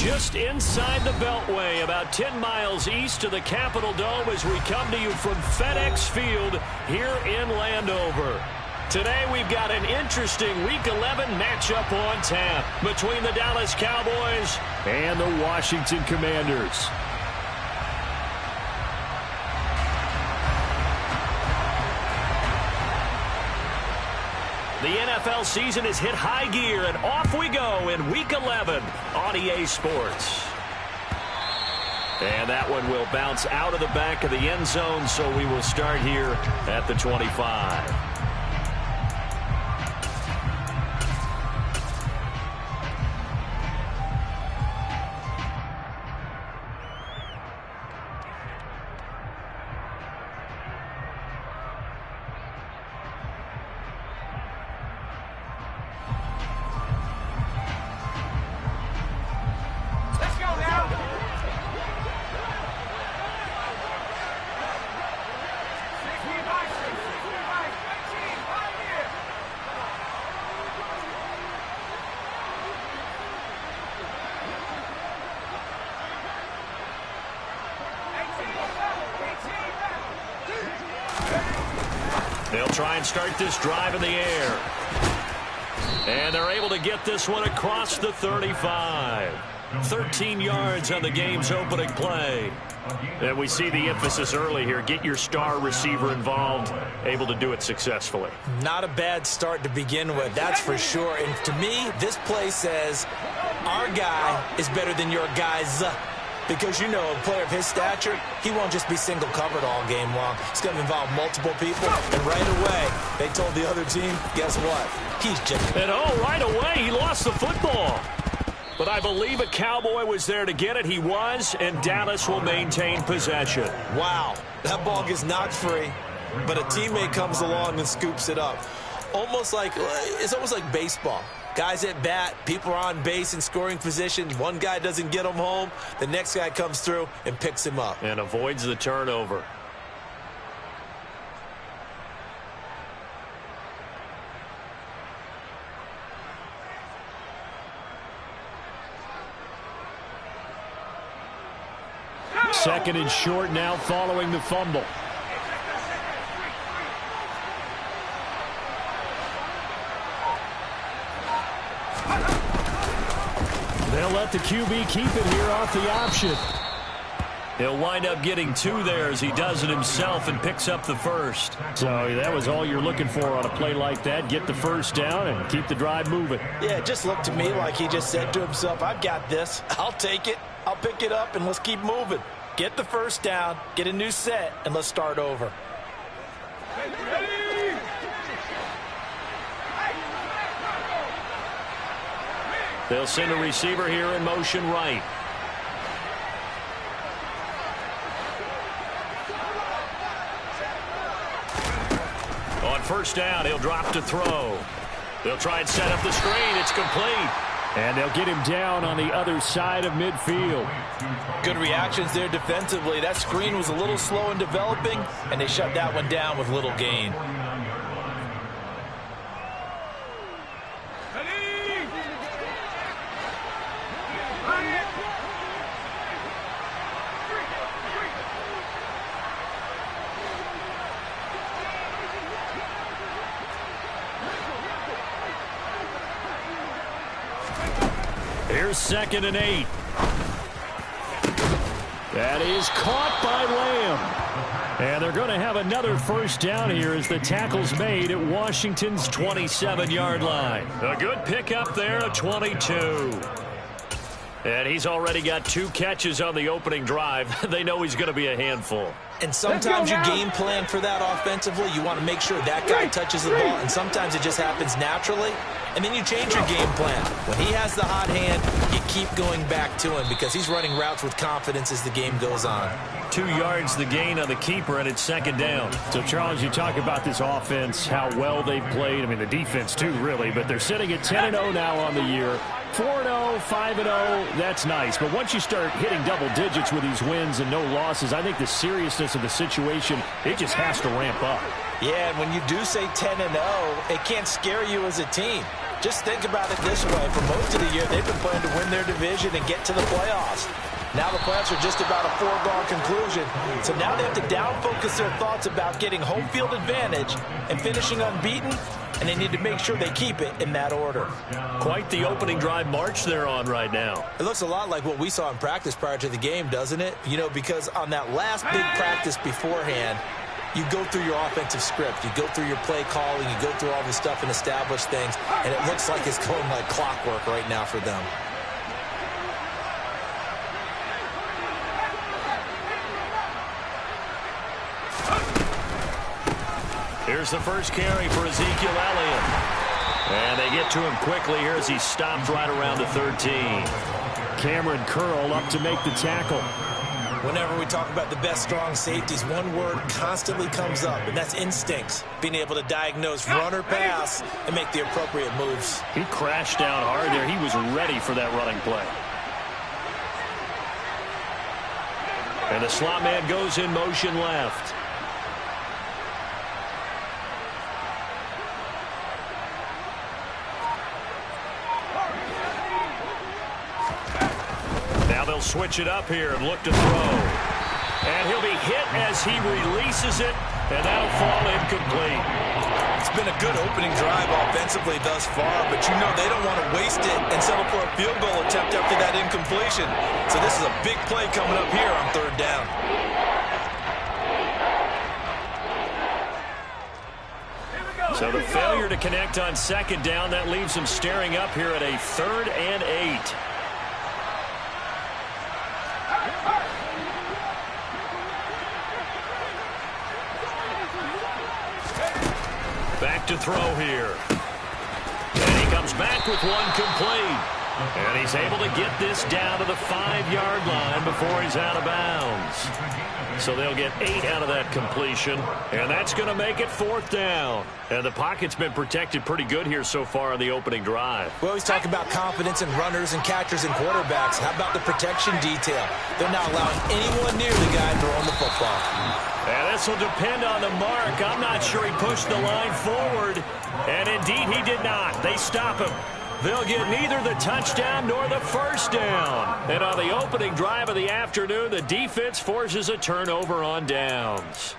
Just inside the Beltway, about 10 miles east of the Capitol Dome as we come to you from FedEx Field here in Landover. Today we've got an interesting Week 11 matchup on tap between the Dallas Cowboys and the Washington Commanders. The NFL season has hit high gear, and off we go in Week 11 on EA Sports. And that one will bounce out of the back of the end zone, so we will start here at the 25. They'll try and start this drive in the air. And they're able to get this one across the 35. 13 yards on the game's opening play. And we see the emphasis early here. Get your star receiver involved, able to do it successfully. Not a bad start to begin with, that's for sure. And to me, this play says our guy is better than your guys. Because, you know, a player of his stature, he won't just be single covered all game long. It's going to involve multiple people. And right away, they told the other team, guess what? He's just... And right away, he lost the football. But I believe a Cowboy was there to get it. He was, and Dallas will maintain possession. Wow, that ball gets knocked free, but a teammate comes along and scoops it up. It's almost like baseball. Guys at bat, people are on base in scoring position. One guy doesn't get him home. The next guy comes through and picks him up. And avoids the turnover. Second and short now following the fumble. They'll let the QB keep it here off the option. He'll wind up getting two there as he does it himself and picks up the first. So that was all you're looking for on a play like that. Get the first down and keep the drive moving. Yeah, it just looked to me like he just said to himself, I've got this. I'll take it. I'll pick it up, and let's keep moving. Get the first down, get a new set, and let's start over. They'll send a receiver here in motion right. On first down, he'll drop to throw. They'll try and set up the screen. It's complete. And they'll get him down on the other side of midfield. Good reactions there defensively. That screen was a little slow in developing, and they shut that one down with little gain. Here's 2nd and 8. That is caught by Lamb. And they're going to have another first down here as the tackle's made at Washington's 27-yard line. A good pickup there at 22. And he's already got 2 catches on the opening drive. They know he's going to be a handful. And sometimes you game plan for that offensively. You want to make sure that guy touches the ball, and sometimes it just happens naturally. And then you change your game plan. When he has the hot hand, you keep going back to him because he's running routes with confidence as the game goes on. 2 yards the gain on the keeper, and it's 2nd down. So, Charles, you talk about this offense, how well they've played. I mean, the defense, too, really. But they're sitting at 10-0 now on the year. 4-0, 5-0, that's nice. But once you start hitting double digits with these wins and no losses, I think the seriousness of the situation, it just has to ramp up. Yeah, and when you do say 10-0, it can't scare you as a team. Just think about it this way. For most of the year, they've been playing to win their division and get to the playoffs. Now the playoffs are just about a foregone conclusion. So now they have to down-focus their thoughts about getting home field advantage and finishing unbeaten, and they need to make sure they keep it in that order. Quite the opening drive march they're on right now. It looks a lot like what we saw in practice prior to the game, doesn't it? You know, because on that last big practice beforehand, you go through your offensive script, you go through your play calling, you go through all this stuff and establish things, and it looks like it's going like clockwork right now for them. Here's the first carry for Ezekiel Elliott. And they get to him quickly here as he stopped right around the 13. Cameron Curl up to make the tackle. Whenever we talk about the best strong safeties, one word constantly comes up, and that's instincts. Being able to diagnose run or pass and make the appropriate moves. He crashed down hard there. He was ready for that running play. And the slot man goes in motion left. Now they'll switch it up here and look to throw. And he'll be hit as he releases it, and that'll fall incomplete. It's been a good opening drive offensively thus far, but you know they don't want to waste it and settle for a field goal attempt after that incompletion. So this is a big play coming up here on third down. So the failure to connect on second down, that leaves them staring up here at a 3rd and 8. Back to throw here. And he comes back with one complete. And he's able to get this down to the 5-yard line before he's out of bounds. So they'll get 8 out of that completion. And that's going to make it 4th down. And the pocket's been protected pretty good here so far on the opening drive. We always talk about confidence in runners and catchers and quarterbacks. How about the protection detail? They're not allowing anyone near the guy throwing the football. And this will depend on the mark. I'm not sure he pushed the line forward. And indeed, he did not. They stop him. They'll get neither the touchdown nor the first down. And on the opening drive of the afternoon, the defense forces a turnover on downs.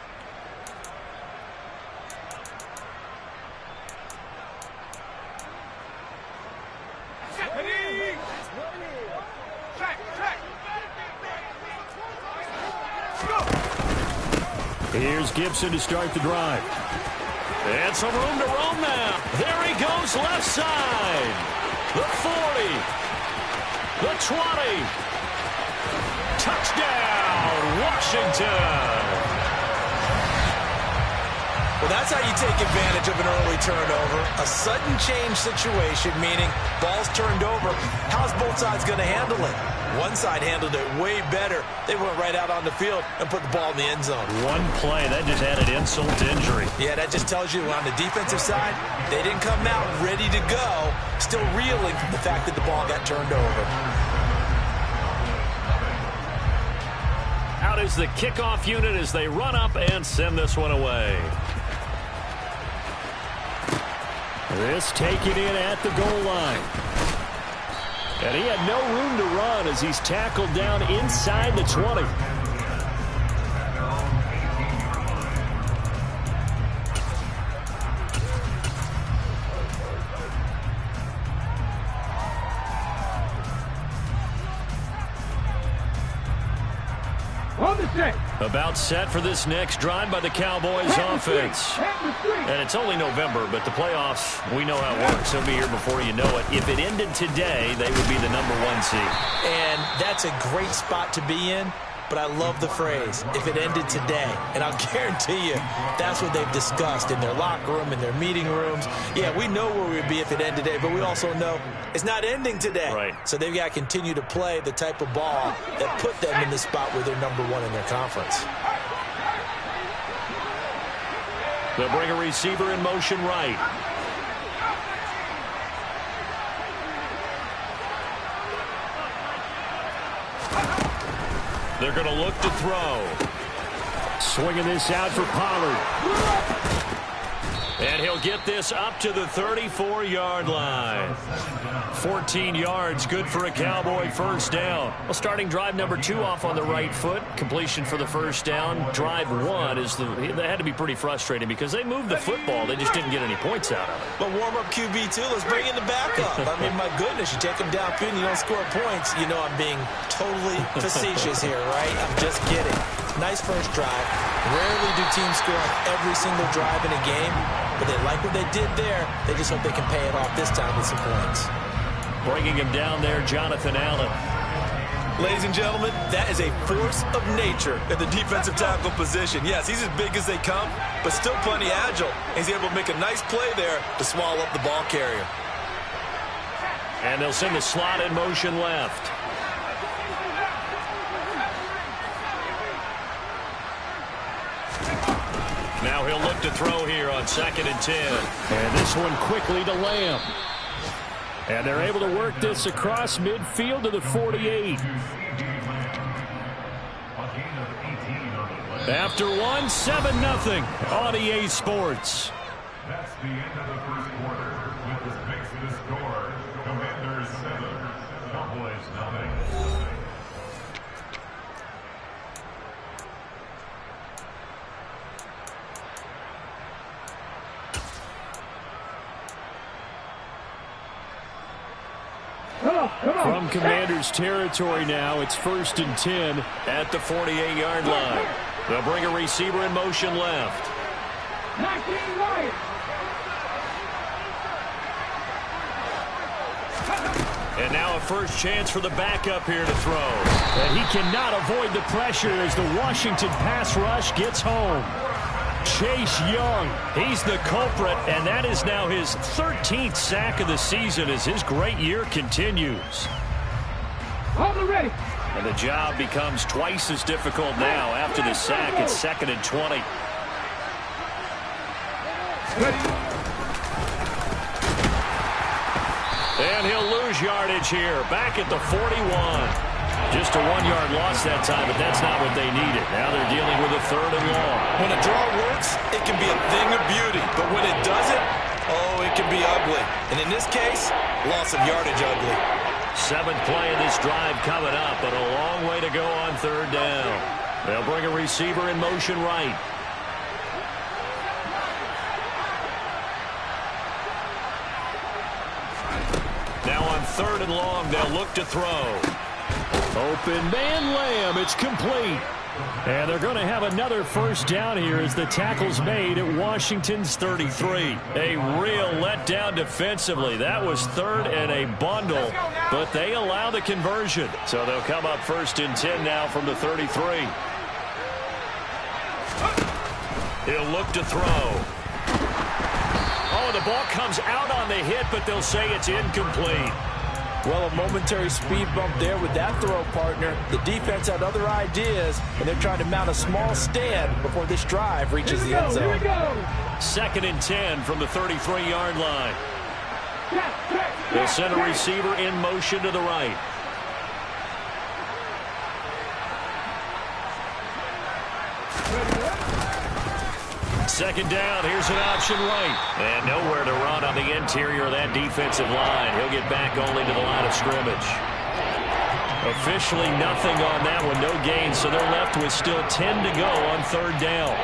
Here's Gibson to start the drive. And some room to roam now. There he goes left side. The 40. The 20. Touchdown, Washington. Well, that's how you take advantage of an early turnover. A sudden change situation, meaning ball's turned over. How's both sides going to handle it? One side handled it way better. They went right out on the field and put the ball in the end zone. One play, that just added insult to injury. Yeah, that just tells you on the defensive side, they didn't come out ready to go, still reeling from the fact that the ball got turned over. Out is the kickoff unit as they run up and send this one away. This taken in at the goal line. And he had no room to run as he's tackled down inside the 20. About set for this next drive by the Cowboys offense. And it's only November, but the playoffs, we know how it works. They'll be here before you know it. If it ended today, they would be the #1 seed. And that's a great spot to be in, but I love the phrase, if it ended today. And I'll guarantee you, that's what they've discussed in their locker room, in their meeting rooms. Yeah, we know where we'd be if it ended today, but we also know it's not ending today. Right. So they've got to continue to play the type of ball that put them in the spot where they're #1 in their conference. They'll bring a receiver in motion right. They're going to look to throw. Swinging this out for Pollard. And he'll get this up to the 34-yard line. 14 yards, good for a Cowboy first down. Well, starting drive number 2 off on the right foot. Completion for the first down. Drive 1 that had to be pretty frustrating because they moved the football. They just didn't get any points out of it. But warm-up QB2, let's bring in the backup. I mean, my goodness, you take him downfield and you don't score points. You know I'm being totally facetious here, right? I'm just kidding. Nice first drive. Rarely do teams score on every single drive in a game, but they like what they did there. They just hope they can pay it off this time with some points. Bringing him down there, Jonathan Allen. Ladies and gentlemen, that is a force of nature in the defensive tackle position. Yes, he's as big as they come, but still plenty agile. He's able to make a nice play there to swallow up the ball carrier. And they'll send the slot in motion left. Now he'll look to throw here on 2nd and 10. And this one quickly to Lamb. And they're able to work this across midfield to the 48. After 1, 7-0 on EA Sports. That's the end of the first quarter. With this makes the score, Commanders 7, Cowboys 9. From Commanders territory now, it's 1st and 10 at the 48-yard line. They'll bring a receiver in motion left. And now a first chance for the backup here to throw. And he cannot avoid the pressure as the Washington pass rush gets home. Chase Young, he's the culprit, and that is now his 13th sack of the season as his great year continues. And the job becomes twice as difficult now after the sack. It's 2nd and 20. And he'll lose yardage here, back at the 41. Just a 1-yard loss that time, but that's not what they needed. Now they're dealing with a 3rd and long. When a draw works, it can be a thing of beauty. But when it doesn't, oh, it can be ugly. And in this case, loss of yardage ugly. 7th play of this drive coming up, but a long way to go on 3rd down. They'll bring a receiver in motion right. Now on 3rd and long, they'll look to throw. Open man Lamb, it's complete. And they're going to have another first down here as the tackle's made at Washington's 33. A real letdown defensively. That was 3rd and a bundle, but they allow the conversion. So they'll come up 1st and 10 now from the 33. He'll look to throw. Oh, the ball comes out on the hit, but they'll say it's incomplete. Well, a momentary speed bump there with that throw, partner. The defense had other ideas, and they're trying to mount a small stand before this drive reaches the end zone. 2nd and 10 from the 33-yard line. They'll send a receiver in motion to the right. Second down, here's an option right. And nowhere to run on the interior of that defensive line. He'll get back only to the line of scrimmage. Officially nothing on that one, no gain, so they're left with still 10 to go on 3rd down.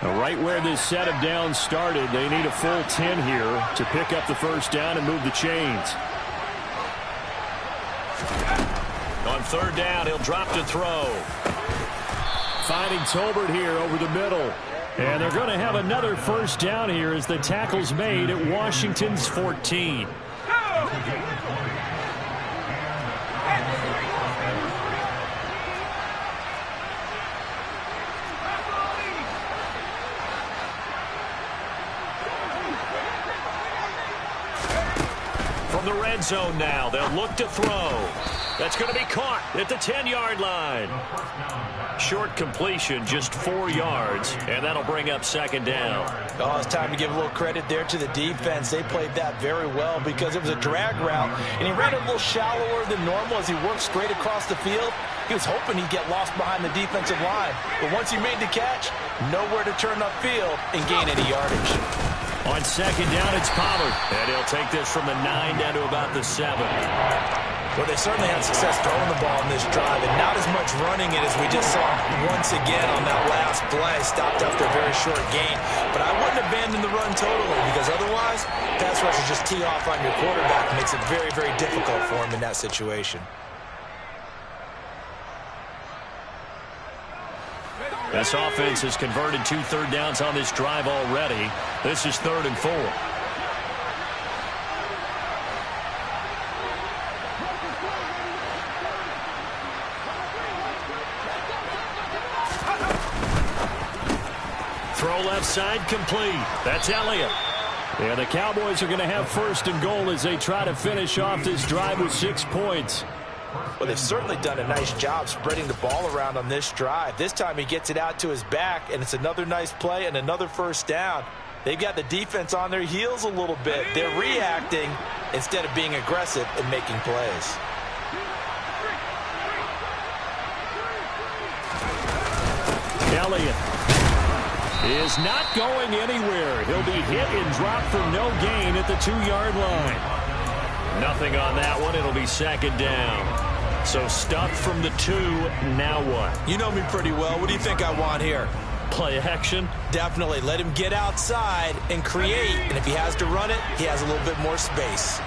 Right where this set of downs started, they need a full 10 here to pick up the first down and move the chains. On 3rd down, he'll drop to throw. Finding Tolbert here over the middle. And they're going to have another first down here as the tackle's made at Washington's 14. From the red zone now, they'll look to throw. That's going to be caught at the 10-yard line. Short completion, just 4 yards, and that'll bring up second down. Oh, it's time to give a little credit there to the defense. They played that very well because it was a drag route, and he ran it a little shallower than normal as he worked straight across the field. He was hoping he'd get lost behind the defensive line, but once he made the catch, nowhere to turn upfield and gain any yardage. On second down, it's Pollard, and he'll take this from the 9 down to about the 7. Well, they certainly had success throwing the ball in this drive, and not as much running it as we just saw once again on that last play. Stopped after a very short gain. But I wouldn't abandon the run totally, because otherwise, pass rush is just tee off on your quarterback. It makes it very, very difficult for him in that situation. This offense has converted 2 third downs on this drive already. This is 3rd and 4. Throw left side complete. That's Elliott. Yeah, the Cowboys are going to have 1st and goal as they try to finish off this drive with 6 points. Well, they've certainly done a nice job spreading the ball around on this drive. This time he gets it out to his back, and it's another nice play and another 1st down. They've got the defense on their heels a little bit. They're reacting instead of being aggressive and making plays. Elliott is not going anywhere. He'll be hit and dropped for no gain at the 2-yard line. Nothing on that one. It'll be 2nd down. So stuffed from the 2. Now what? You know me pretty well. What do you think I want here? Play action? Definitely. Let him get outside and create. And if he has to run it, he has a little bit more space.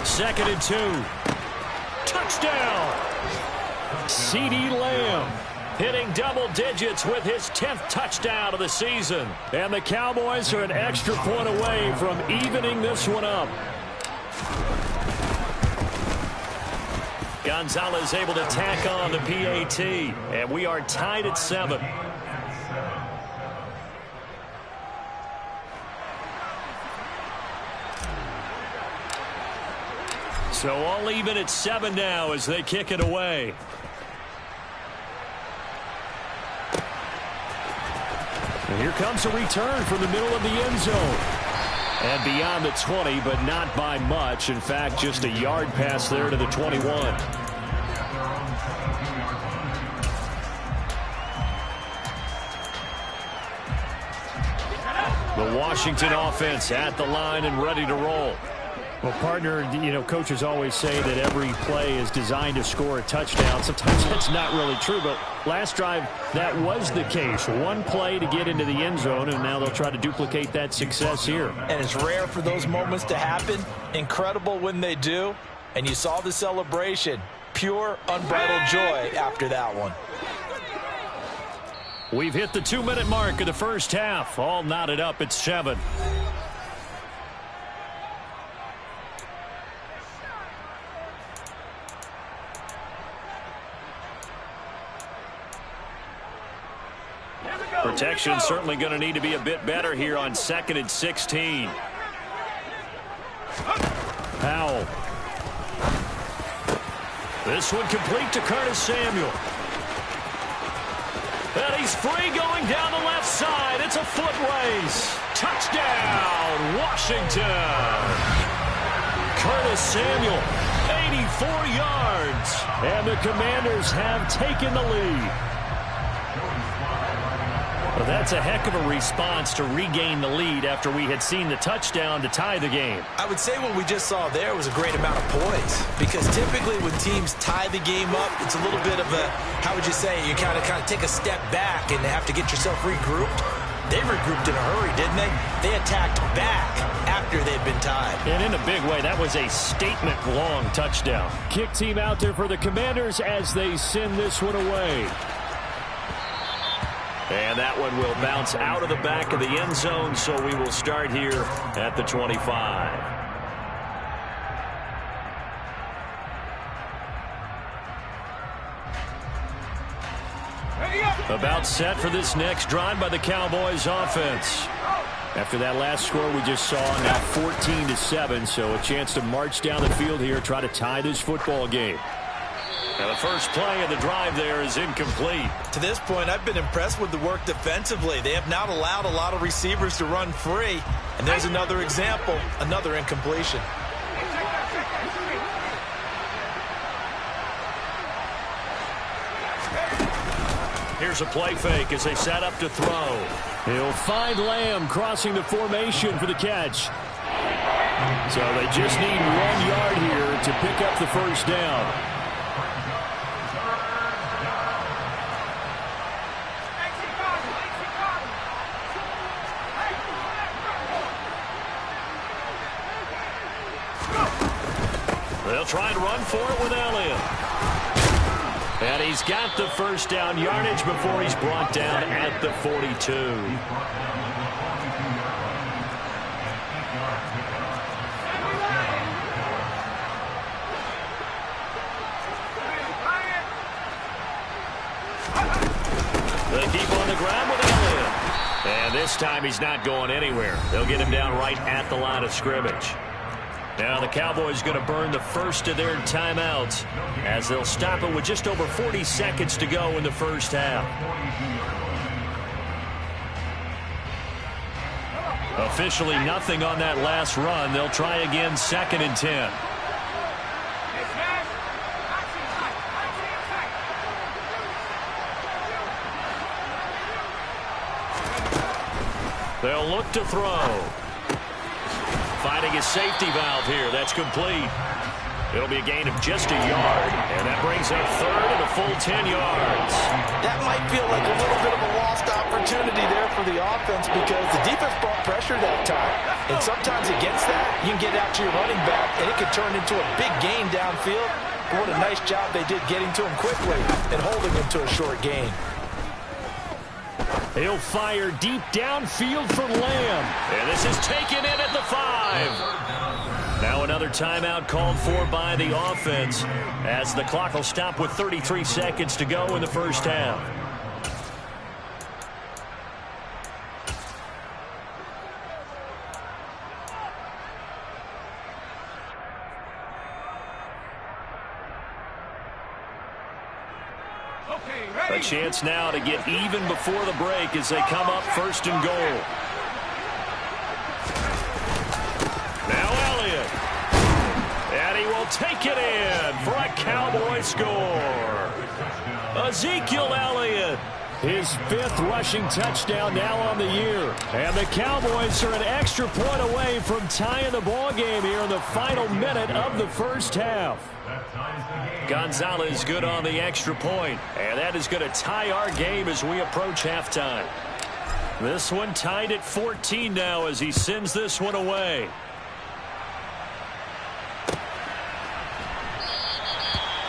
Second and 2. Touchdown! CeeDee Lamb hitting double digits with his 10th touchdown of the season. And the Cowboys are an extra point away from evening this one up. Gonzalez able to tack on the PAT. And we are tied at 7. So all even at 7 now as they kick it away. And here comes a return from the middle of the end zone. And beyond the 20, but not by much. In fact, just a yard pass there to the 21. The Washington offense at the line and ready to roll. Well, partner, you know, coaches always say that every play is designed to score a touchdown. Sometimes that's not really true, but last drive, that was the case. One play to get into the end zone, and now they'll try to duplicate that success here. And it's rare for those moments to happen. Incredible when they do. And you saw the celebration. Pure, unbridled joy after that one. We've hit the 2-minute mark of the first half. All knotted up at 7. Protection certainly going to need to be a bit better here on 2nd and 16. Powell. This one complete to Curtis Samuel. And he's free going down the left side. It's a foot race. Touchdown, Washington. Curtis Samuel, 84 yards. And the Commanders have taken the lead. Well, that's a heck of a response to regain the lead after we had seen the touchdown to tie the game. I would say what we just saw there was a great amount of poise, because typically when teams tie the game up, it's a little bit of a, how would you say, you kind of take a step back and have to get yourself regrouped. They regrouped in a hurry, didn't they? They attacked back after they'd been tied. And in a big way, that was a statement-long touchdown. Kick team out there for the Commanders as they send this one away. And that one will bounce out of the back of the end zone, so we will start here at the 25. About set for this next drive by the Cowboys offense. After that last score we just saw, now 14-7, so a chance to march down the field here, try to tie this football game. Now the first play of the drive there is incomplete. To this point, I've been impressed with the work defensively. They have not allowed a lot of receivers to run free. And there's another example, another incompletion. Here's a play fake as they set up to throw. He'll find Lamb crossing the formation for the catch. So they just need 1 yard here to pick up the first down. They'll try and run for it with Elliott. And he's got the first down yardage before he's brought down at the 42. They keep on the ground with Elliott. And this time he's not going anywhere. They'll get him down right at the line of scrimmage. Now the Cowboys going to burn the first of their timeouts as they'll stop it with just over 40 seconds to go in the first half. Officially nothing on that last run. They'll try again 2nd and 10. They'll look to throw. Finding his safety valve here. That's complete. It'll be a gain of just a yard, and that brings up 3rd and a full 10 yards. That might feel like a little bit of a lost opportunity there for the offense because the defense brought pressure that time. And sometimes against that, you can get out to your running back, and it could turn into a big gain downfield. But what a nice job they did getting to him quickly and holding him to a short gain. He'll fire deep downfield for Lamb. And this is taken in at the 5. Now another timeout called for by the offense as the clock will stop with 33 seconds to go in the first half. A chance now to get even before the break as they come up 1st and goal. Now Elliott. And he will take it in for a Cowboy score. Ezekiel Elliott. His 5th rushing touchdown now on the year. And the Cowboys are an extra point away from tying the ball game here in the final minute of the first half. Gonzalez good on the extra point, and that is going to tie our game as we approach halftime. This one tied at 14 now as he sends this one away.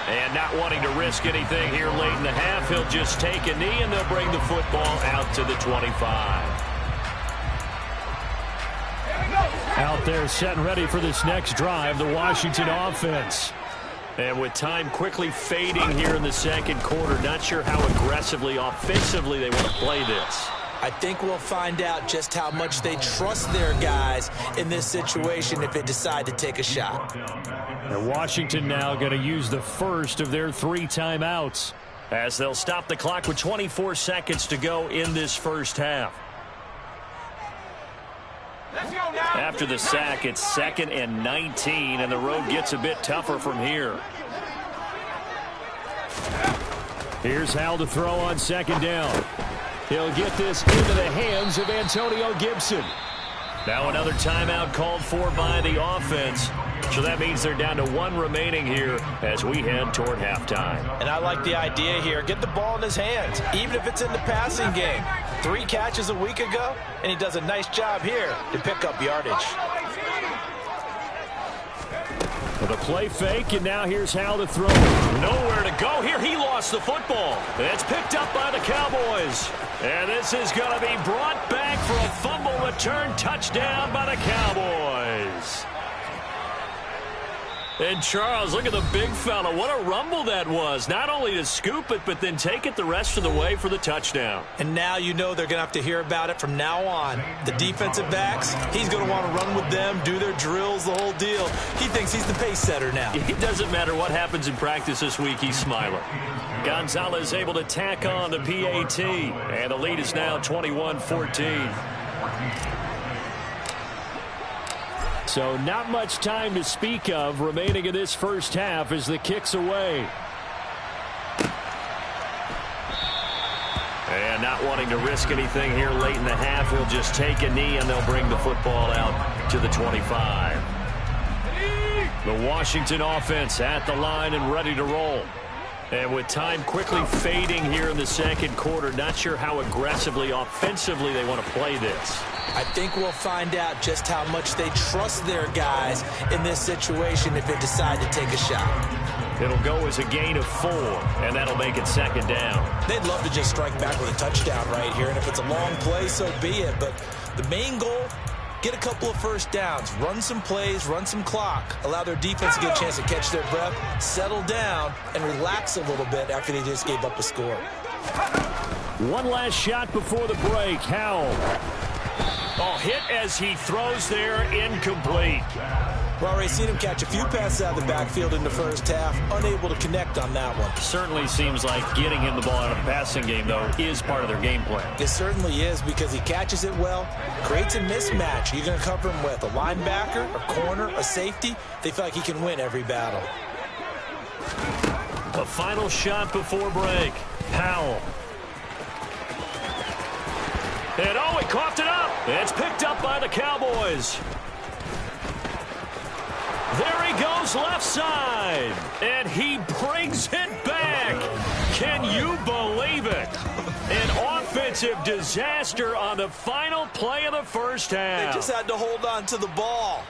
And not wanting to risk anything here late in the half, he'll just take a knee and they'll bring the football out to the 25. Out there set and ready for this next drive, the Washington offense. And with time quickly fading here in the second quarter, not sure how aggressively, offensively they want to play this. I think we'll find out just how much they trust their guys in this situation if they decide to take a shot. And Washington now going to use the first of their 3 timeouts as they'll stop the clock with 24 seconds to go in this first half. After the sack, it's 2nd and 19, and the road gets a bit tougher from here. Here's Hal to throw on 2nd down. He'll get this into the hands of Antonio Gibson. Now another timeout called for by the offense. So that means they're down to 1 remaining here as we head toward halftime. And I like the idea here. Get the ball in his hands, even if it's in the passing game. 3 catches a week ago, and he does a nice job here to pick up yardage. The play fake, and now here's Hal to throw. Nowhere to go here. He lost the football. It's picked up by the Cowboys. And this is going to be brought back for a fumble return touchdown by the Cowboys. And Charles, look at the big fella. What a rumble that was. Not only to scoop it, but then take it the rest of the way for the touchdown. And now you know they're going to have to hear about it from now on. The defensive backs, he's going to want to run with them, do their drills, the whole deal. He thinks he's the pace setter now. It doesn't matter what happens in practice this week, he's smiling. Gonzalez able to tack on the PAT. And the lead is now 21-14. So not much time to speak of remaining in this first half as the kick's away. And not wanting to risk anything here late in the half, he'll just take a knee and they'll bring the football out to the 25. The Washington offense at the line and ready to roll. And with time quickly fading here in the second quarter, not sure how aggressively, offensively they want to play this. I think we'll find out just how much they trust their guys in this situation if they decide to take a shot. It'll go as a gain of 4, and that'll make it second down. They'd love to just strike back with a touchdown right here, and if it's a long play, so be it. But the main goal, get a couple of first downs, run some plays, run some clock, allow their defense to get a chance to catch their breath, settle down, and relax a little bit after they just gave up a score. One last shot before the break. Howell. Oh, hit as he throws there, incomplete. Well, already seen him catch a few passes out of the backfield in the first half, unable to connect on that one. Certainly seems like getting him the ball out of the passing game, though, is part of their game plan. It certainly is because he catches it well, creates a mismatch. You're going to cover him with a linebacker, a corner, a safety. They feel like he can win every battle. A final shot before break. Howell. And oh, he coughed it up. It's picked up by the Cowboys. There he goes left side. And he brings it back. Can you believe it? An offensive disaster on the final play of the first half. They just had to hold on to the ball.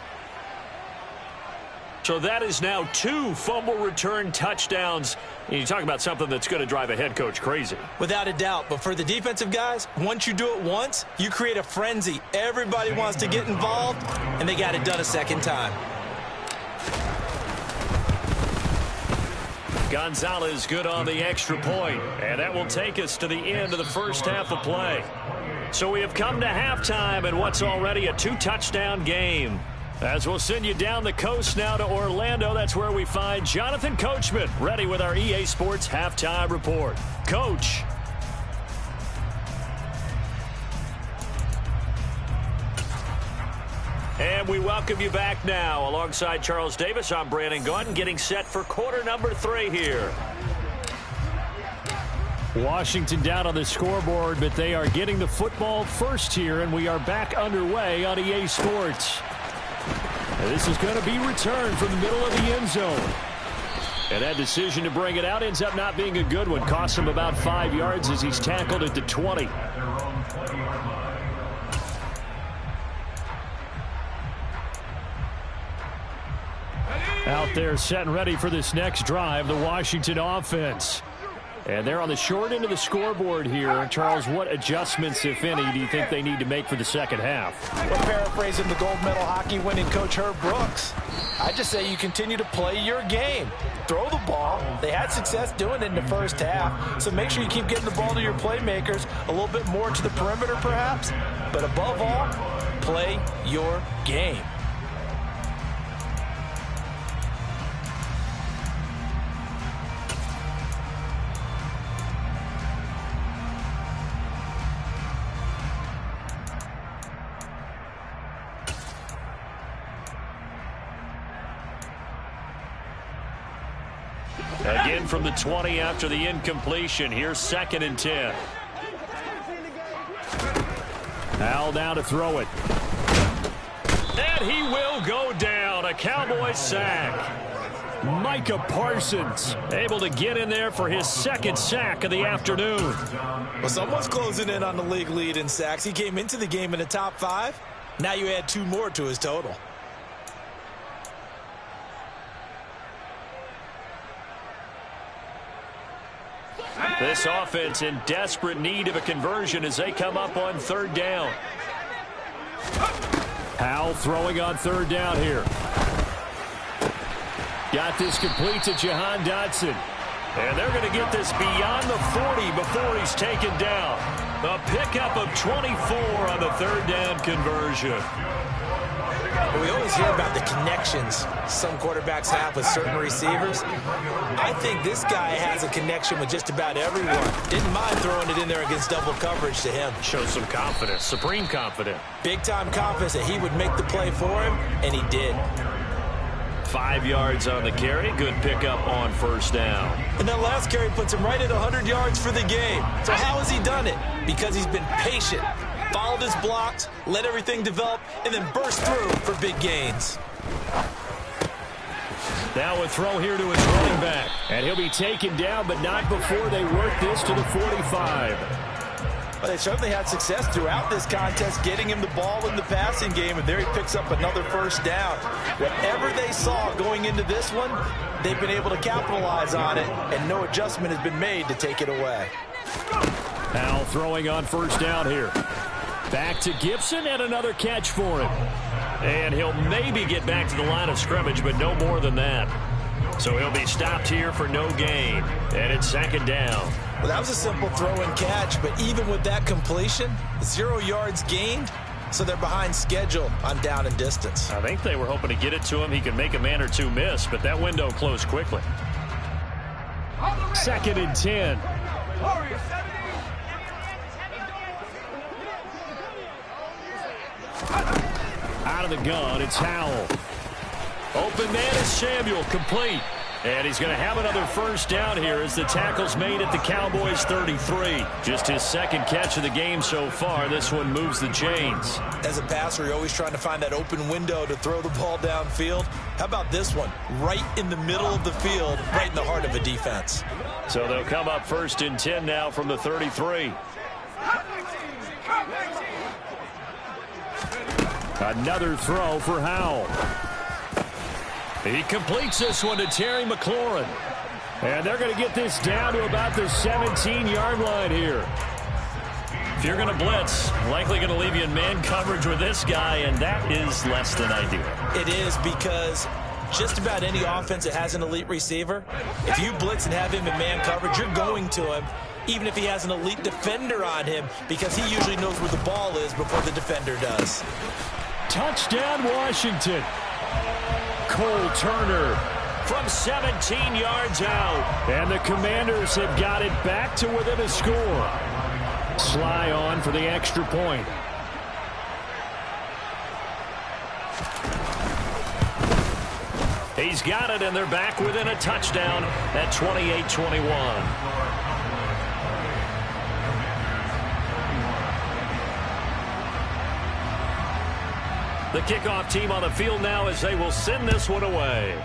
So that is now 2 fumble return touchdowns. And you talk about something that's going to drive a head coach crazy. Without a doubt. But for the defensive guys, once you do it once, you create a frenzy. Everybody wants to get involved, and they got it done a second time. Gonzalez good on the extra point. And that will take us to the end of the first half of play. So we have come to halftime in what's already a 2-touchdown game. As we'll send you down the coast now to Orlando, that's where we find Jonathan Coachman, ready with our EA Sports Halftime Report. Coach. And we welcome you back now. Alongside Charles Davis, I'm Brandon Gaudin, getting set for quarter number 3 here. Washington down on the scoreboard, but they are getting the football first here, and we are back underway on EA Sports. This is going to be returned from the middle of the end zone. And that decision to bring it out ends up not being a good one. Costs him about 5 yards as he's tackled at the 20. Out there set and ready for this next drive, the Washington offense. And they're on the short end of the scoreboard here. Charles, what adjustments, if any, do you think they need to make for the second half? Well, paraphrasing the gold medal hockey winning coach Herb Brooks, I just say you continue to play your game. Throw the ball. They had success doing it in the first half, so make sure you keep getting the ball to your playmakers, a little bit more to the perimeter perhaps, but above all, play your game. Again from the 20 after the incompletion. Here's 2nd and 10. Al now to throw it. And he will go down. A Cowboys sack. Micah Parsons able to get in there for his 2nd sack of the afternoon. Well, someone's closing in on the league lead in sacks. He came into the game in the top 5. Now you add 2 more to his total. This offense in desperate need of a conversion as they come up on 3rd down. Howell throwing on 3rd down here. Got this complete to Jahan Dotson. And they're going to get this beyond the 40 before he's taken down. A pickup of 24 on the third down conversion. We always hear about the connections some quarterbacks have with certain receivers. I think this guy has a connection with just about everyone. Didn't mind throwing it in there against double coverage to him. Shows some confidence, supreme confidence. Big-time confidence that he would make the play for him, and he did. 5 yards on the carry. Good pickup on first down. And that last carry puts him right at 100 yards for the game. So how has he done it? Because he's been patient, followed his blocks, let everything develop, and then burst through for big gains. Now a throw here to his running back. And he'll be taken down, but not before they work this to the 45. Well, they certainly had success throughout this contest, getting him the ball in the passing game, and there he picks up another first down. Whatever they saw going into this one, they've been able to capitalize on it, and no adjustment has been made to take it away. Powell throwing on first down here. Back to Gibson, and another catch for him. And he'll maybe get back to the line of scrimmage, but no more than that. So he'll be stopped here for no gain. And it's second down. Well, that was a simple throw and catch, but even with that completion, 0 yards gained, so they're behind schedule on down and distance. I think they were hoping to get it to him. He could make a man or two miss, but that window closed quickly. Second and 10. Out of the gun, it's Howell. Open man is Samuel, complete. And he's going to have another first down here as the tackle's made at the Cowboys' 33. Just his second catch of the game so far. This one moves the chains. As a passer, you're always trying to find that open window to throw the ball downfield. How about this one? Right in the middle of the field, right in the heart of a defense. So they'll come up first and 10 now from the 33. Another throw for Howell. He completes this one to Terry McLaurin. And they're going to get this down to about the 17-yard line here. If you're going to blitz, likely going to leave you in man coverage with this guy, and that is less than ideal. It is, because just about any offense that has an elite receiver, if you blitz and have him in man coverage, you're going to him, even if he has an elite defender on him, because he usually knows where the ball is before the defender does. Touchdown, Washington. Cole Turner from 17 yards out. And the Commanders have got it back to within a score. Sly on for the extra point. He's got it, and they're back within a touchdown at 28-21. The kickoff team on the field now as they will send this one away.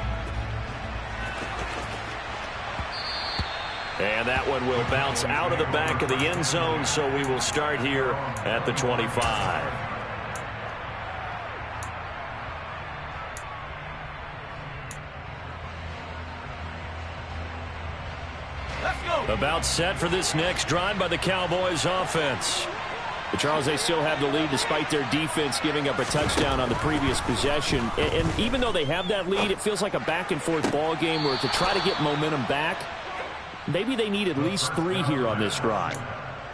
And that one will bounce out of the back of the end zone, so we will start here at the 25. About set for this next drive by the Cowboys offense. But Charles, they still have the lead despite their defense giving up a touchdown on the previous possession. And even though they have that lead, it feels like a back-and-forth ball game where to try to get momentum back, maybe they need at least 3 here on this drive.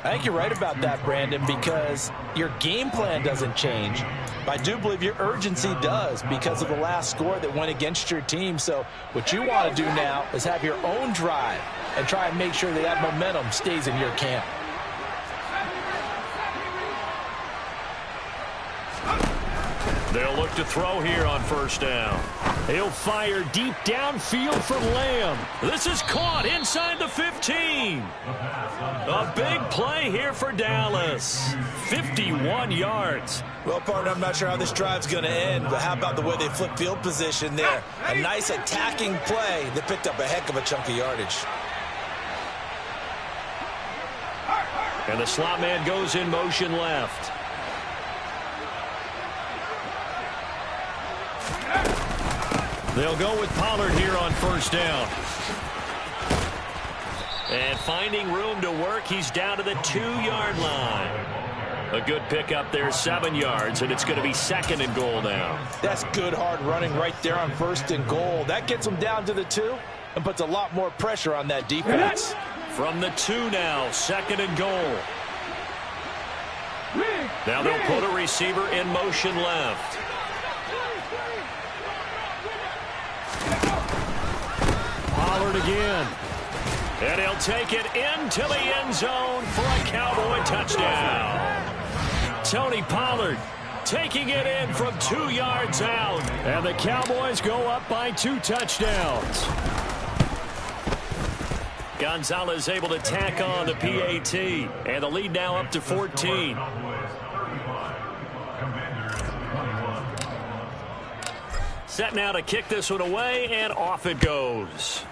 I think you're right about that, Brandon, because your game plan doesn't change. But I do believe your urgency does because of the last score that went against your team. So what you want to do now is have your own drive and try and make sure that momentum stays in your camp. They'll look to throw here on first down. He'll fire deep downfield from Lamb. This is caught inside the 15. A big play here for Dallas. 51 yards. Well, partner, I'm not sure how this drive's going to end, but how about the way they flip field position there? A nice attacking play that picked up a heck of a chunk of yardage. And the slot man goes in motion left. They'll go with Pollard here on first down. And finding room to work, he's down to the 2-yard line. A good pickup there, 7 yards, and it's going to be 2nd and goal now. That's good hard running right there on 1st and goal. That gets them down to the 2 and puts a lot more pressure on that defense. From the 2 now, 2nd and goal. Now they'll put a receiver in motion left. Pollard again. And he'll take it into the end zone for a Cowboy touchdown. Tony Pollard taking it in from 2 yards out. And the Cowboys go up by 2 touchdowns. Gonzalez able to tack on the PAT. And the lead now up to 14. Set now to kick this one away, and off it goes.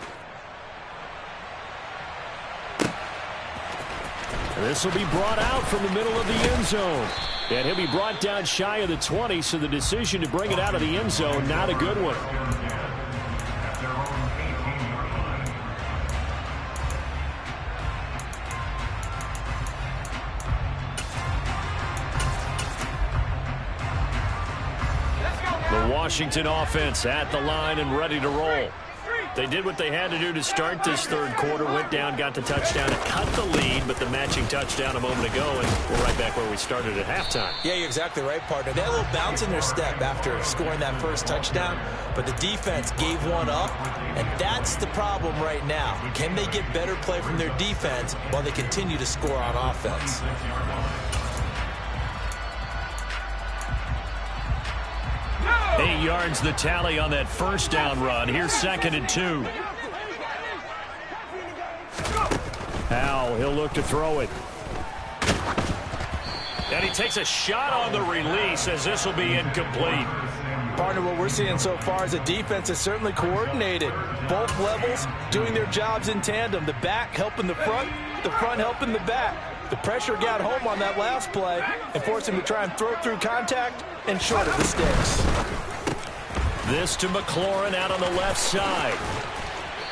This will be brought out from the middle of the end zone. And he'll be brought down shy of the 20, so the decision to bring it out of the end zone, not a good one. The Washington offense at the line and ready to roll. They did what they had to do to start this 3rd quarter, went down, got the touchdown, and cut the lead, but the matching touchdown a moment ago, and we're right back where we started at halftime. Yeah, you're exactly right, partner. They had a little bounce in their step after scoring that first touchdown, but the defense gave one up, and that's the problem right now. Can they get better play from their defense while they continue to score on offense? 8 yards the tally on that first down run. Here's 2nd and 2. Howell, he'll look to throw it. And he takes a shot on the release as this will be incomplete. Partner, what we're seeing so far is the defense is certainly coordinated. Both levels doing their jobs in tandem. The back helping the front helping the back. The pressure got home on that last play and forced him to try and throw through contact and short of the sticks. This to McLaurin out on the left side.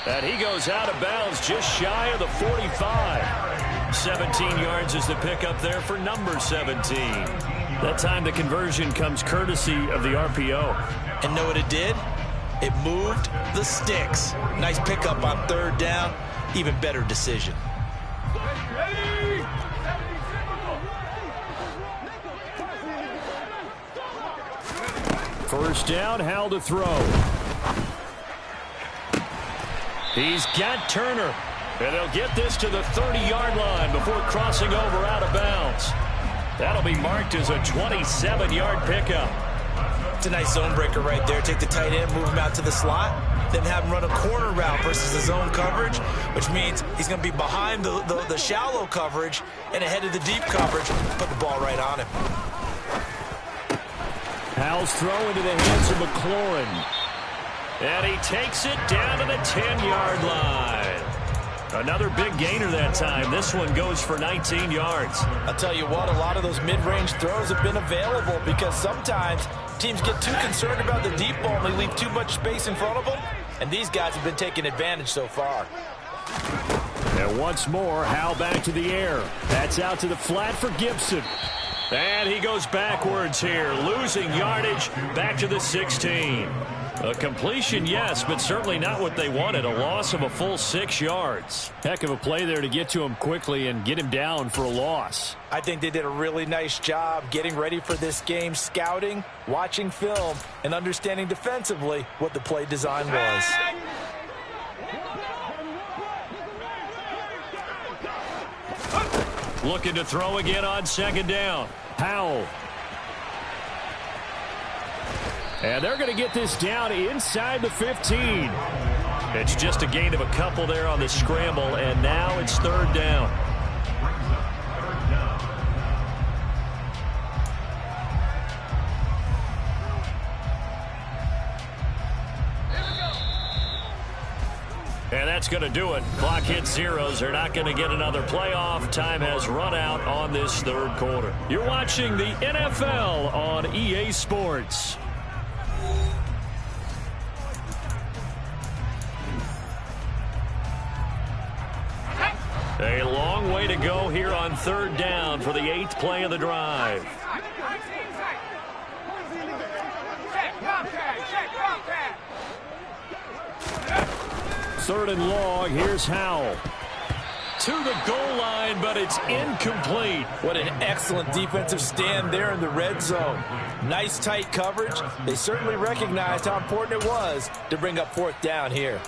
And he goes out of bounds just shy of the 45. 17 yards is the pickup there for number 17. That time the conversion comes courtesy of the RPO. And know what it did? It moved the sticks. Nice pickup on 3rd down. Even better decision. First down, Howell to throw. He's got Turner. And they'll get this to the 30-yard line before crossing over out of bounds. That'll be marked as a 27-yard pickup. It's a nice zone breaker right there. Take the tight end, move him out to the slot, then have him run a corner route versus the zone coverage, which means he's going to be behind the shallow coverage and ahead of the deep coverage. Put the ball right on him. Howell's throw into the hands of McLaurin. And he takes it down to the 10-yard line. Another big gainer that time. This one goes for 19 yards. I'll tell you what, a lot of those mid-range throws have been available because sometimes teams get too concerned about the deep ball and they leave too much space in front of them. And these guys have been taking advantage so far. And once more, Howell back to the air. That's out to the flat for Gibson. And he goes backwards here, losing yardage back to the 16. A completion, yes, but certainly not what they wanted. A loss of a full 6 yards. Heck of a play there to get to him quickly and get him down for a loss. I think they did a really nice job getting ready for this game, scouting, watching film, and understanding defensively what the play design was. Looking to throw again on 2nd down. Howell. And they're going to get this down inside the 15. It's just a gain of a couple there on the scramble, and now it's 3rd down. And that's going to do it. Clock hits zeros. They're not going to get another playoff. Time has run out on this 3rd quarter. You're watching the NFL on EA Sports. A long way play to go here on 3rd down for the 8th play of the drive. Third and long. Here's Howell. To the goal line, but it's incomplete. What an excellent defensive stand there in the red zone. Nice tight coverage. They certainly recognized how important it was to bring up 4th down here.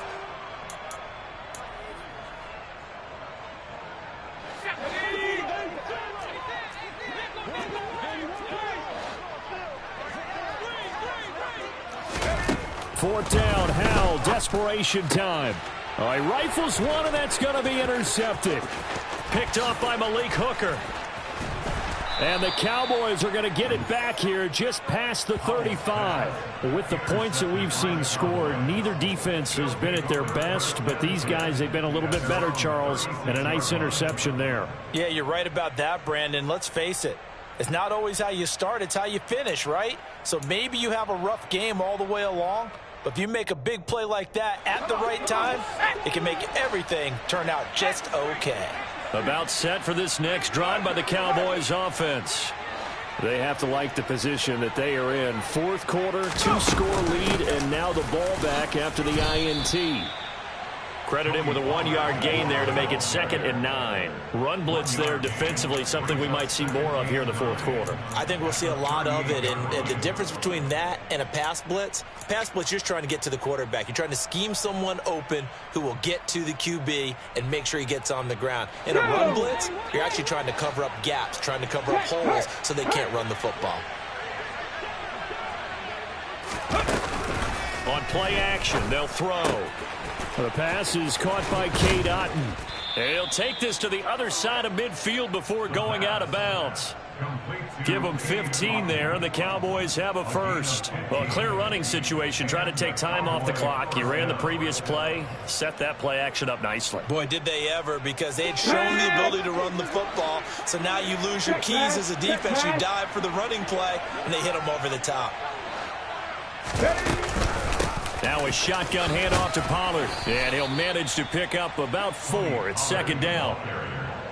Fourth down, Howell, desperation time. Oh, he rifles one, and that's going to be intercepted. Picked off by Malik Hooker. And the Cowboys are going to get it back here just past the 35. With the points that we've seen scored, neither defense has been at their best, but these guys, they've been a little bit better, Charles, and a nice interception there. Yeah, you're right about that, Brandon. Let's face it. It's not always how you start, it's how you finish, right? So maybe you have a rough game all the way along, but if you make a big play like that at the right time, it can make everything turn out just okay. About set for this next drive by the Cowboys offense. They have to like the position that they are in. 4th quarter, 2-score lead, and now the ball back after the INT. Credit him with a 1-yard gain there to make it 2nd and 9. Run blitz there defensively, something we might see more of here in the 4th quarter. I think we'll see a lot of it, and the difference between that and a pass blitz, you're just trying to get to the quarterback. You're trying to scheme someone open who will get to the QB and make sure he gets on the ground. In a run blitz, you're actually trying to cover up gaps, trying to cover up holes so they can't run the football. On play action, they'll throw. The pass is caught by Cade Otton. He'll take this to the other side of midfield before going out of bounds. Give them 15 there, and the Cowboys have a first. Well, a clear running situation, trying to take time off the clock. He ran the previous play, set that play action up nicely. Boy, did they ever, because they had shown the ability to run the football. So now you lose your keys as a defense. You dive for the running play, and they hit them over the top. Now a shotgun handoff to Pollard, and he'll manage to pick up about 4. It's 2nd down.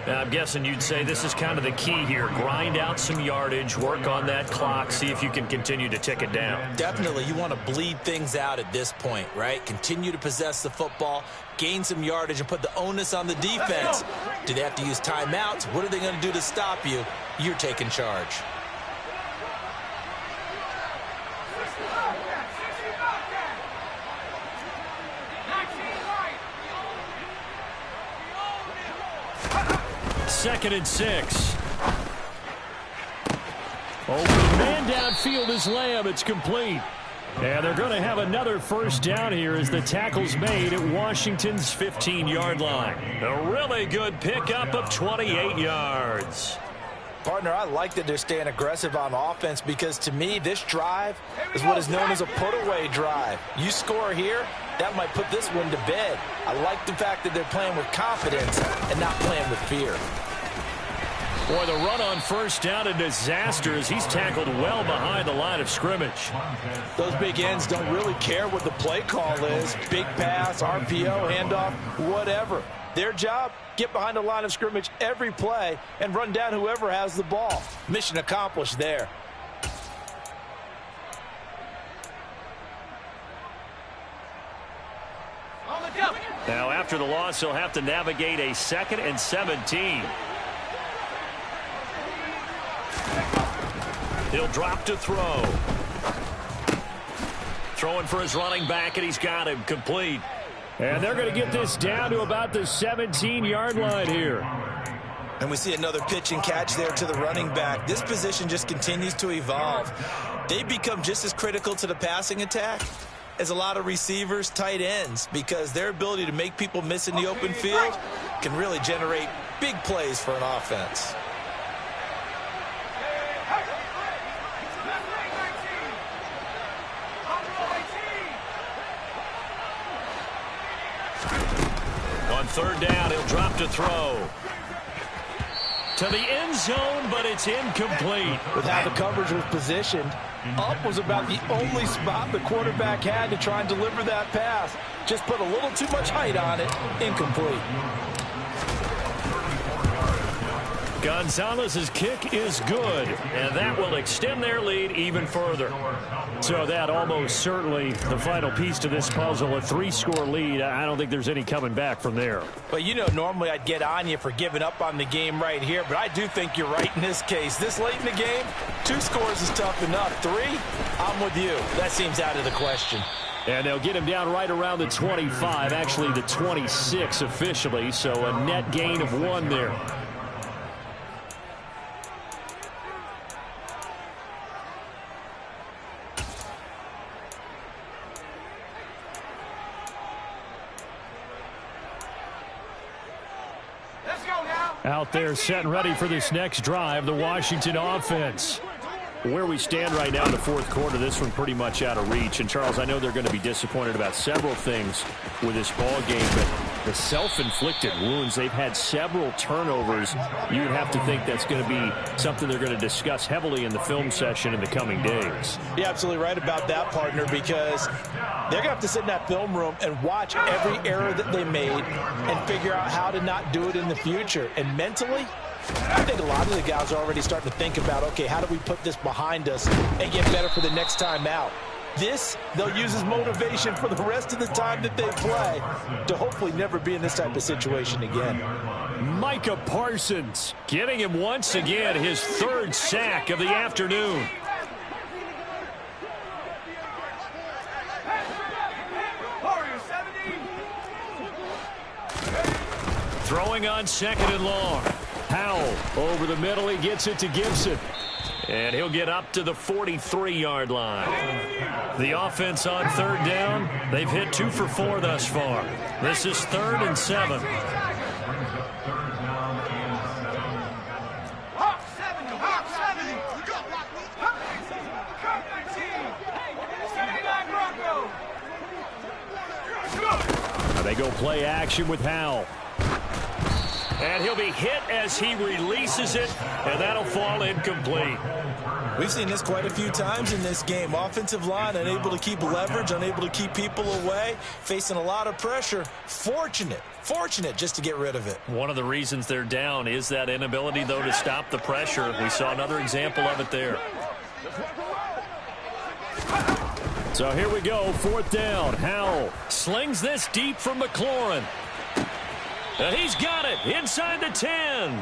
Now, I'm guessing you'd say this is kind of the key here. Grind out some yardage, work on that clock, see if you can continue to tick it down. Definitely. You want to bleed things out at this point, right? Continue to possess the football, gain some yardage, and put the onus on the defense. Do they have to use timeouts? What are they going to do to stop you? You're taking charge. Second and 6. Open man downfield is Lamb. It's complete. And they're going to have another first down here as the tackle's made at Washington's 15-yard line. A really good pickup of 28 yards. Partner, I like that they're staying aggressive on offense because, to me, this drive is what is known as a put-away drive. You score here, that might put this one to bed. I like the fact that they're playing with confidence and not playing with fear. Boy, the run on first down, a disaster as he's tackled well behind the line of scrimmage. Those big ends don't really care what the play call is. Big pass, RPO, handoff, whatever. Their job, get behind the line of scrimmage every play and run down whoever has the ball. Mission accomplished there. Now, after the loss, he'll have to navigate a 2nd and 17. He'll drop to throw. Throwing for his running back, and he's got him complete. And they're going to get this down to about the 17-yard line here. And we see another pitch and catch there to the running back. This position just continues to evolve. They become just as critical to the passing attack as a lot of receivers, tight ends, because their ability to make people miss in the open field can really generate big plays for an offense. On third down, he'll drop to throw. To the end zone, but it's incomplete. With how the coverage was positioned, up was about the only spot the quarterback had to try and deliver that pass. Just put a little too much height on it. Incomplete. Gonzalez's kick is good, and that will extend their lead even further. So that almost certainly the final piece to this puzzle, a 3-score lead. I don't think there's any coming back from there. But you know, normally I'd get on you for giving up on the game right here, but I do think you're right in this case. This late in the game, 2 scores is tough enough. 3, I'm with you. That seems out of the question. And they'll get him down right around the 25, actually the 26 officially, so a net gain of 1 there. Out there set and ready for this next drive, the Washington offense. Where we stand right now in the 4th quarter, this one pretty much out of reach. And, Charles, I know they're going to be disappointed about several things with this ball game, but the self-inflicted wounds, they've had several turnovers. You would have to think that's going to be something they're going to discuss heavily in the film session in the coming days. You're absolutely right about that, partner, because they're going to have to sit in that film room and watch every error that they made and figure out how to not do it in the future. And mentally, I think a lot of the guys are already starting to think about, okay, how do we put this behind us and get better for the next time out? This, they'll use as motivation for the rest of the time that they play to hopefully never be in this type of situation again. Micah Parsons giving him once again his 3rd sack of the afternoon. Throwing on 2nd and long. Howell over the middle. He gets it to Gibson. And he'll get up to the 43-yard line. The offense on 3rd down. They've hit 2 for 4 thus far. This is 3rd and 7. They go play action with Howell. And he'll be hit as he releases it, and that'll fall incomplete. We've seen this quite a few times in this game. Offensive line unable to keep leverage, unable to keep people away, facing a lot of pressure. Fortunate just to get rid of it. One of the reasons they're down is that inability, though, to stop the pressure. We saw another example of it there. So here we go, 4th down. Howell slings this deep from McLaurin. And he's got it inside the 10.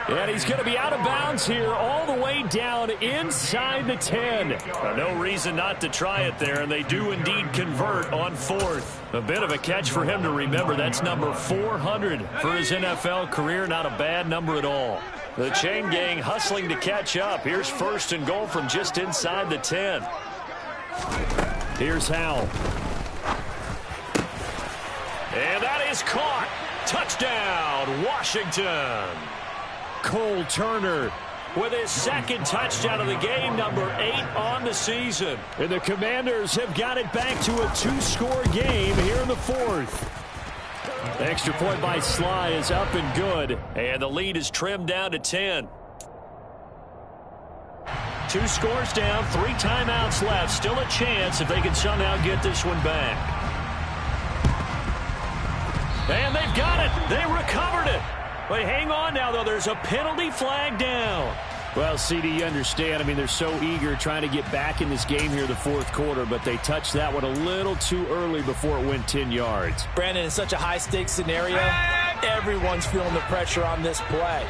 And he's going to be out of bounds here all the way down inside the 10. No reason not to try it there, and they do indeed convert on 4th. A bit of a catch for him to remember. That's number 400 for his NFL career. Not a bad number at all. The chain gang hustling to catch up. Here's 1st and goal from just inside the 10. Here's Howell. And that is caught. Touchdown, Washington. Cole Turner with his 2nd touchdown of the game, number 8 on the season. And the Commanders have got it back to a 2-score game here in the 4th. The extra point by Sly is up and good. And the lead is trimmed down to 10. 2 scores down, 3 timeouts left. Still a chance if they can somehow get this one back. And they've got it. They recovered it. But hang on now, though. There's a penalty flag down. Well, CD, you understand. I mean, they're so eager trying to get back in this game here in the 4th quarter, but they touched that one a little too early before it went 10 yards. Brandon, in such a high-stakes scenario, everyone's feeling the pressure on this play.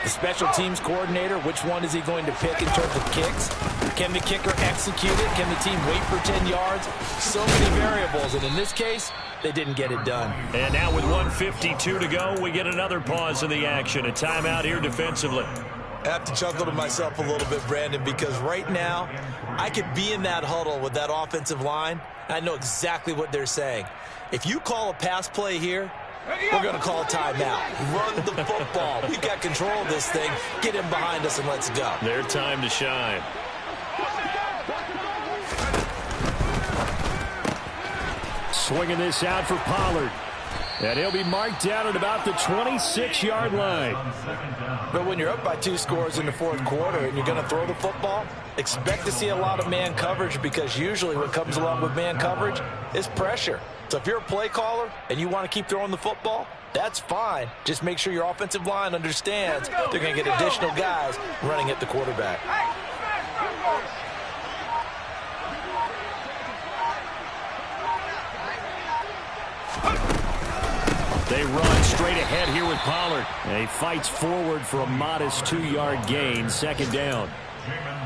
The special teams coordinator, which one is he going to pick in terms of kicks? Can the kicker execute it? Can the team wait for 10 yards? So many variables, and in this case, they didn't get it done. And now with 1:52 to go, we get another pause in the action. A timeout here defensively. I have to chuckle to myself a little bit, Brandon, because right now I could be in that huddle with that offensive line. I know exactly what they're saying. If you call a pass play here, we're going to call a timeout. Run the football. We've got control of this thing. Get him behind us and let's go. Their time to shine. Swinging this out for Pollard. And he'll be marked down at about the 26-yard line. But when you're up by 2 scores in the 4th quarter and you're going to throw the football, expect to see a lot of man coverage, because usually what comes along with man coverage is pressure. So if you're a play caller and you want to keep throwing the football, That's fine. Just make sure your offensive line understands they're going to get additional guys running at the quarterback. They run straight ahead here with Pollard. And he fights forward for a modest 2-yard gain, second down.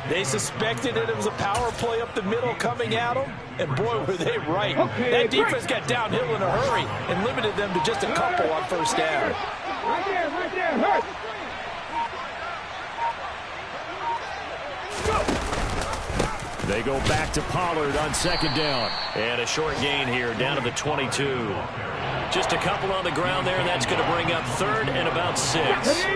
They suspected it was a power play up the middle coming at them, and boy, were they right. That defense got downhill in a hurry and limited them to just a couple on first down. Right there, hurt. They go back to Pollard on second down. And a short gain here, down to the 22. Just a couple on the ground there, and that's going to bring up third and about 6.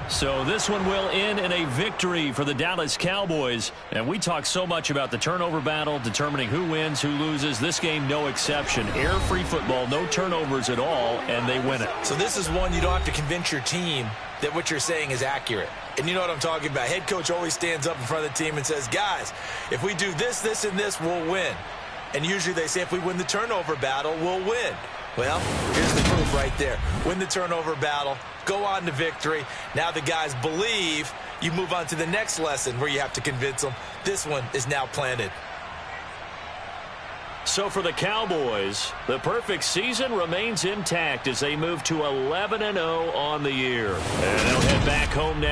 So this one will end in a victory for the Dallas Cowboys. And we talk so much about the turnover battle, determining who wins, who loses. This game, no exception. Air-free football, no turnovers at all, and they win it. So this is one you don't have to convince your team that what you're saying is accurate. And you know what I'm talking about. Head coach always stands up in front of the team and says, guys, if we do this, this, and this, we'll win. And usually they say if we win the turnover battle, we'll win. Well, here's the proof right there. Win the turnover battle, go on to victory. Now the guys believe. You move on to the next lesson where you have to convince them. This one is now planted. So for the Cowboys, the perfect season remains intact as they move to 11-0 on the year. And they'll head back home next